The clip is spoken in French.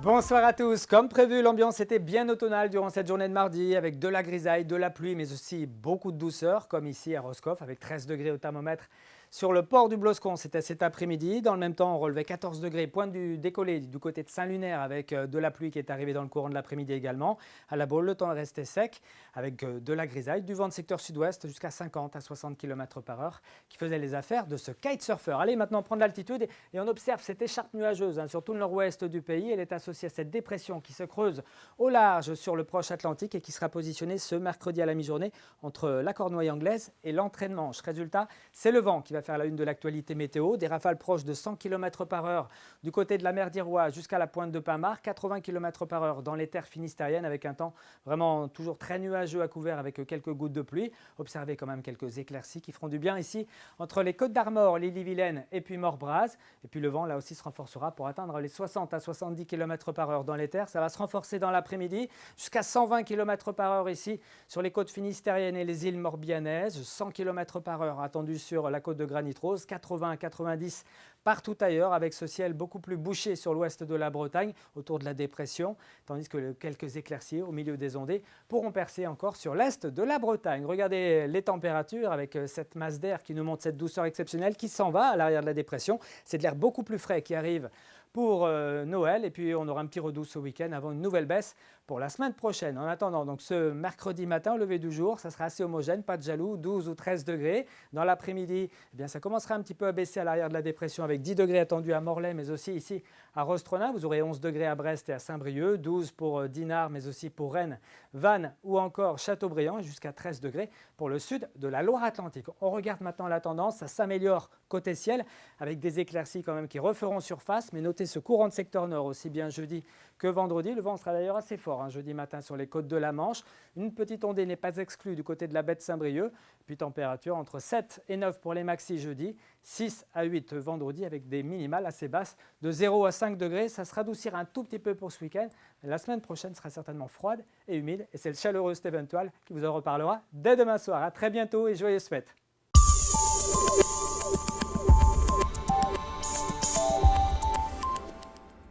Bonsoir à tous. Comme prévu, l'ambiance était bien automnale durant cette journée de mardi avec de la grisaille, de la pluie, mais aussi beaucoup de douceur, comme ici à Roscoff avec 13 degrés au thermomètre. Sur le port du Bloscon, c'était cet après-midi. Dans le même temps, on relevait 14 degrés, pointe du décollé du côté de Saint-Lunaire avec de la pluie qui est arrivée dans le courant de l'après-midi également. À la Baule, le temps est resté sec avec de la grisaille, du vent de secteur sud-ouest jusqu'à 50 à 60 km par heure qui faisait les affaires de ce kitesurfer. Allez, maintenant on prend de l'altitude et on observe cette écharpe nuageuse sur tout le nord-ouest du pays. Elle est associée à cette dépression qui se creuse au large sur le proche Atlantique et qui sera positionnée ce mercredi à la mi-journée entre la Cornouaille anglaise et l'entraînement. Résultat, c'est le vent qui va faire la une de l'actualité météo. Des rafales proches de 100 km par heure du côté de la mer d'Iroise jusqu'à la pointe de Pinmar, 80 km par heure dans les terres finistériennes avec un temps vraiment toujours très nuageux à couvert avec quelques gouttes de pluie. Observez quand même quelques éclaircies qui feront du bien ici entre les Côtes d'Armor, l'Ille-et-Vilaine et puis Morbraz. Et puis le vent là aussi se renforcera pour atteindre les 60 à 70 km par heure dans les terres. Ça va se renforcer dans l'après-midi jusqu'à 120 km par heure ici sur les côtes finistériennes et les îles morbihanaises. 100 km par heure attendu sur la côte de Granit Rose, 80 à 90 partout ailleurs avec ce ciel beaucoup plus bouché sur l'ouest de la Bretagne autour de la dépression, tandis que quelques éclaircies au milieu des ondées pourront percer encore sur l'est de la Bretagne. Regardez les températures avec cette masse d'air qui nous montre cette douceur exceptionnelle qui s'en va à l'arrière de la dépression. C'est de l'air beaucoup plus frais qui arrive pour Noël et puis on aura un petit redout ce week-end avant une nouvelle baisse pour la semaine prochaine. En attendant, donc ce mercredi matin au lever du jour, ça sera assez homogène, pas de jaloux, 12 ou 13 degrés. Dans l'après-midi, eh bien, ça commencera un petit peu à baisser à l'arrière de la dépression avec 10 degrés attendus à Morlaix, mais aussi ici à Rostronin. Vous aurez 11 degrés à Brest et à Saint-Brieuc, 12 pour Dinard, mais aussi pour Rennes, Vannes ou encore Châteaubriand, et jusqu'à 13 degrés pour le sud de la Loire-Atlantique. On regarde maintenant la tendance, ça s'améliore côté ciel avec des éclaircies quand même qui referont surface, mais notez ce courant de secteur nord aussi bien jeudi que vendredi. Le vent sera d'ailleurs assez fort jeudi matin sur les côtes de la Manche. Une petite ondée n'est pas exclue du côté de la baie de Saint-Brieuc. Puis température entre 7 et 9 pour les maxi jeudi, 6 à 8 vendredi avec des minimales assez basses de 0 à 5 degrés. Ça se radoucira un tout petit peu pour ce week-end. La semaine prochaine sera certainement froide et humide et c'est le chaleureux Steven Toile qui vous en reparlera dès demain soir. À très bientôt et joyeuses fêtes.